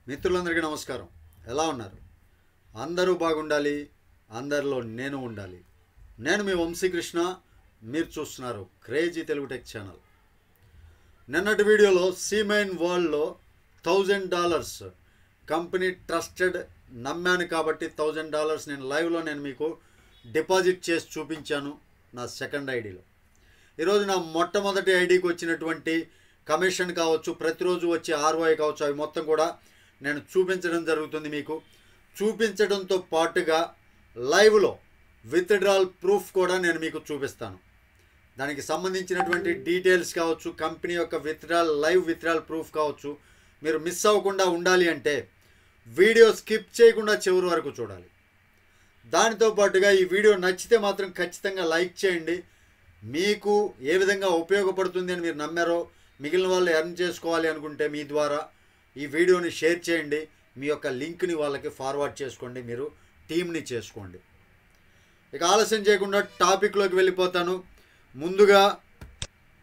మిత్రులందరికీ నమస్కారం. ఎలా ఉన్నారు? అందరూ బాగుండాలి, అందరిలో నేను ఉండాలి. నేను మీ వంశీకృష్ణ. మీరు చూస్తున్నారు క్రేజీ తెలుగు టెక్ ఛానల్. నిన్నటి వీడియోలో సీమైన్ వరల్డ్లో $1000 కంపెనీ ట్రస్టెడ్, నమ్మాను కాబట్టి $1000 నేను లైవ్లో మీకు డిపాజిట్ చేసి చూపించాను నా సెకండ్ ఐడిలో. ఈరోజు నా మొట్టమొదటి ఐడికి వచ్చినటువంటి కమిషన్ కావచ్చు, ప్రతిరోజు వచ్చే ROI కావచ్చు, అవి మొత్తం కూడా నేను చూపించడం జరుగుతుంది. మీకు చూపించడంతో పాటుగా లైవ్లో విత్డ్రాల్ ప్రూఫ్ కూడా నేను మీకు చూపిస్తాను. దానికి సంబంధించినటువంటి డీటెయిల్స్ కావచ్చు, కంపెనీ యొక్క లైవ్ విత్డ్రాల్ ప్రూఫ్ కావచ్చు, మీరు మిస్ అవ్వకుండా ఉండాలి అంటే వీడియో స్కిప్ చేయకుండా చివరి వరకు చూడాలి. దానితో పాటుగా ఈ వీడియో నచ్చితే మాత్రం ఖచ్చితంగా లైక్ చేయండి. మీకు ఏ విధంగా ఉపయోగపడుతుంది అని మీరు నమ్మారో, మిగిలిన వాళ్ళు ఎర్న్ చేసుకోవాలి అనుకుంటే మీ ద్వారా ఈ వీడియోని షేర్ చేయండి. మీ యొక్క లింక్ని వాళ్ళకి ఫార్వర్డ్ చేసుకోండి, మీరు టీమ్ని చేసుకోండి. ఇక ఆలస్యం చేయకుండా టాపిక్లోకి వెళ్ళిపోతాను. ముందుగా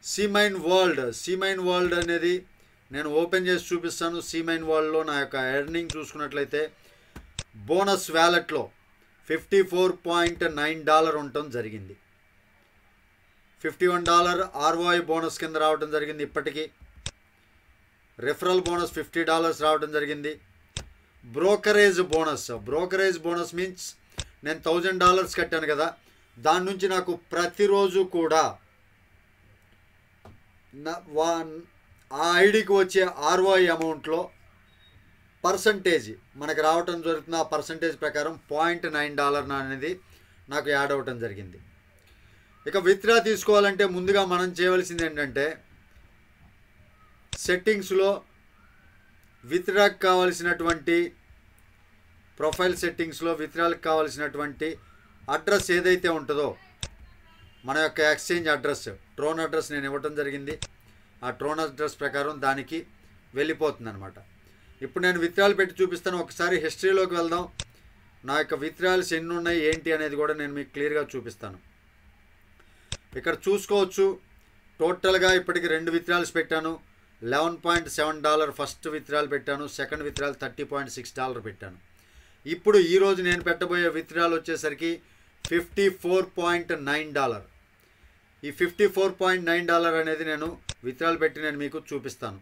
సీమైన్ వరల్డ్ అనేది నేను ఓపెన్ చేసి చూపిస్తాను. సీమైన్ వరల్డ్లో నా యొక్క ఎర్నింగ్ చూసుకున్నట్లయితే బోనస్ వ్యాలెట్లో $54.9 ఉండటం జరిగింది. $51 ROI బోనస్ కింద రావడం జరిగింది. ఇప్పటికీ రెఫరల్ బోనస్ $50 రావడం జరిగింది. బ్రోకరేజ్ బోనస్ మీన్స్ నేను $1000 కట్టాను కదా, దాని నుంచి నాకు ప్రతిరోజు కూడా ఆ ఐడికి వచ్చే ROI అమౌంట్లో పర్సంటేజ్ మనకు రావటం జరుగుతుంది. ఆ పర్సంటేజ్ ప్రకారం $0.9 అనేది నాకు యాడ్ అవ్వటం జరిగింది. ఇక విత్డ్రా తీసుకోవాలంటే ముందుగా మనం చేయవలసింది ఏంటంటే, సెట్టింగ్స్లో విత్డ్రాకి కావాల్సినటువంటి ప్రొఫైల్ సెట్టింగ్స్లో విత్డ్రాకి కావాల్సినటువంటి అడ్రస్ ఏదైతే ఉంటుందో, మన యొక్క ఎక్స్చేంజ్ అడ్రస్, ట్రోన్ అడ్రస్ నేను ఇవ్వటం జరిగింది. ఆ ట్రోన్ అడ్రస్ ప్రకారం దానికి వెళ్ళిపోతుంది అనమాట. ఇప్పుడు నేను విత్డ్రాలు పెట్టి చూపిస్తాను. ఒకసారి హిస్టరీలోకి వెళ్దాం. నా యొక్క విత్డ్రాల్స్ ఎన్ని ఉన్నాయి ఏంటి అనేది కూడా నేను మీకు క్లియర్గా చూపిస్తాను. ఇక్కడ చూసుకోవచ్చు, టోటల్గా ఇప్పటికి 2 విత్డ్రాల్స్ పెట్టాను. $11.7 ఫస్ట్ విత్డ్రాల్ పెట్టాను, సెకండ్ విత్డ్రాల్ $30.6 పెట్టాను. ఇప్పుడు ఈరోజు నేను పెట్టబోయే విత్డ్రాల్ వచ్చేసరికి $54.9. ఈ $54.9 అనేది నేను విత్డ్రాల్ పెట్టి నేను మీకు చూపిస్తాను.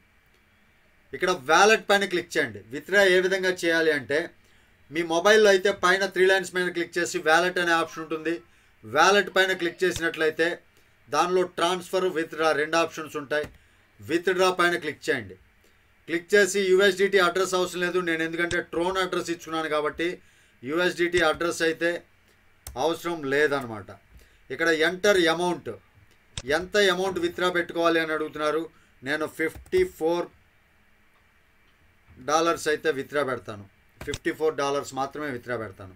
ఇక్కడ వ్యాలెట్ పైన క్లిక్ చేయండి. విత్డ్రా ఏ విధంగా చేయాలి అంటే, మీ మొబైల్లో అయితే పైన 3 లైన్స్ పైన క్లిక్ చేసి వ్యాలెట్ అనే ఆప్షన్ ఉంటుంది. వ్యాలెట్ పైన క్లిక్ చేసినట్లయితే దానిలో ట్రాన్స్ఫర్, విత్డ్రా 2 ఆప్షన్స్ ఉంటాయి. విత్డ్రా పైన క్లిక్ చేయండి. క్లిక్ చేసి USDT అడ్రస్ అవసరం లేదు, నేను ఎందుకంటే ట్రోన్ అడ్రస్ ఇచ్చుకున్నాను కాబట్టి USDT అడ్రస్ అయితే అవసరం లేదనమాట. ఇక్కడ ఎంటర్ అమౌంట్, ఎంత అమౌంట్ విత్డ్రా పెట్టుకోవాలి అని అడుగుతున్నారు. నేను $54 అయితే విత్డ్రా పెడతాను. $54 మాత్రమే విత్డ్రా పెడతాను.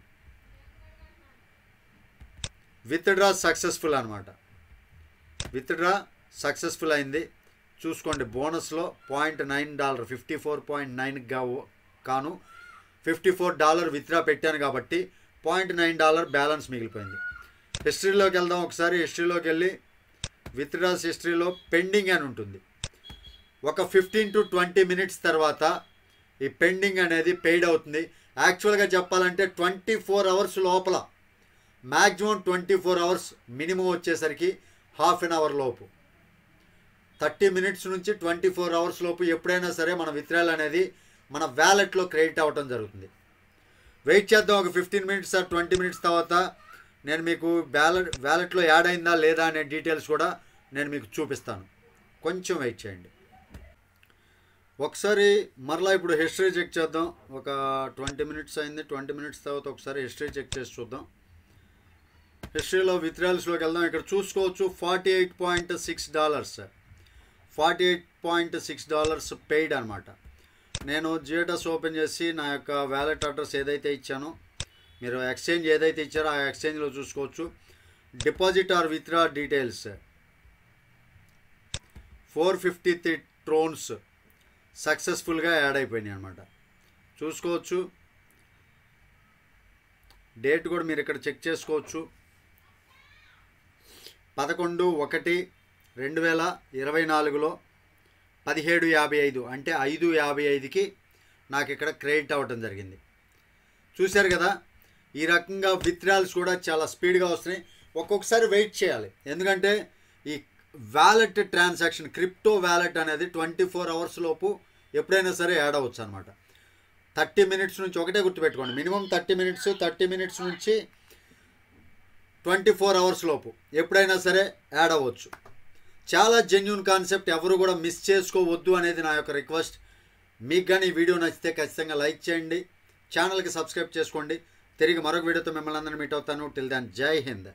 విత్డ్రా సక్సెస్ఫుల్ అనమాట. విత్డ్రా సక్సెస్ఫుల్ అయింది. చూసుకోండి, బోనస్లో $0.9 $54.9 కాను $54 విత్డ్రా పెట్టాను కాబట్టి $0.9 బ్యాలెన్స్ మిగిలిపోయింది. హిస్టరీలోకి వెళ్దాం. ఒకసారి హిస్టరీలోకి వెళ్ళి విత్డ్రాస్ హిస్టరీలో పెండింగ్ అని ఉంటుంది. ఒక 15 to 20 minutes తర్వాత ఈ పెండింగ్ అనేది పెయిడ్ అవుతుంది. యాక్చువల్గా చెప్పాలంటే 24 hours లోపల, మ్యాక్సిమం 24 hours, మినిమం వచ్చేసరికి ½ an hour లోపు, 30 minutes నుంచి 24 hours లోపు ఎప్పుడైనా సరే మన విత్డ్రాల్ అనేది మన వ్యాలెట్లో క్రెడిట్ అవ్వటం జరుగుతుంది. వెయిట్ చేద్దాం. ఒక 15 minutes or 20 minutes తర్వాత నేను మీకు వ్యాలెట్లో యాడ్ అయిందా లేదా అనే డీటెయిల్స్ కూడా నేను మీకు చూపిస్తాను. కొంచెం వెయిట్ చేయండి. ఒకసారి మరలా ఇప్పుడు హిస్టరీ చెక్ చేద్దాం. ఒక 20 minutes అయింది. 20 minutes తర్వాత ఒకసారి హిస్టరీ చెక్ చేసి చూద్దాం. హిస్టరీలో విత్డ్రాల్స్లోకి వెళ్దాం. ఇక్కడ చూసుకోవచ్చు $48.6 పెయిడ్ అనమాట. నేను జియోటస్ ఓపెన్ చేసి నా యొక్క వ్యాలెట్ అడ్రస్ ఏదైతే ఇచ్చానో, మీరు ఎక్స్చేంజ్ ఏదైతే ఇచ్చారో ఆ ఎక్స్చేంజ్లో చూసుకోవచ్చు. డిపాజిట్ ఆర్ విత్డ్రా డీటెయిల్స్ 453 ట్రోన్స్ సక్సెస్ఫుల్గా యాడ్ అయిపోయినాయి అనమాట. చూసుకోవచ్చు. డేట్ కూడా మీరు ఇక్కడ చెక్ చేసుకోవచ్చు. 11/1/2024లో 17:55 అంటే 5:55కి నాకు ఇక్కడ క్రెడిట్ అవ్వటం జరిగింది. చూశారు కదా, ఈ రకంగా విత్డ్రాల్స్ కూడా చాలా స్పీడ్గా వస్తున్నాయి. ఒక్కొక్కసారి వెయిట్ చేయాలి, ఎందుకంటే ఈ వ్యాలెట్ ట్రాన్సాక్షన్, క్రిప్టో వ్యాలెట్ అనేది 24 అవర్స్ లోపు ఎప్పుడైనా సరే యాడ్ అవ్వచ్చు అనమాట. 30 మినిట్స్ నుంచి, ఒకటే గుర్తుపెట్టుకోండి, మినిమం 30 మినిట్స్, 30 మినిట్స్ నుంచి 24 అవర్స్ లోపు ఎప్పుడైనా సరే యాడ్ అవ్వచ్చు. చాలా జెన్యూన్ కాన్సెప్ట్, ఎవరు కూడా మిస్ చేసుకోవద్దు అనేది నా యొక్క రిక్వెస్ట్. మీకు కానీ ఈ వీడియో నచ్చితే ఖచ్చితంగా లైక్ చేయండి, ఛానల్కి సబ్స్క్రైబ్ చేసుకోండి. తిరిగి మరొక వీడియోతో మిమ్మల్ని అందరినీ మీట్ అవుతాను. టిల్ దెన్, జై హింద్.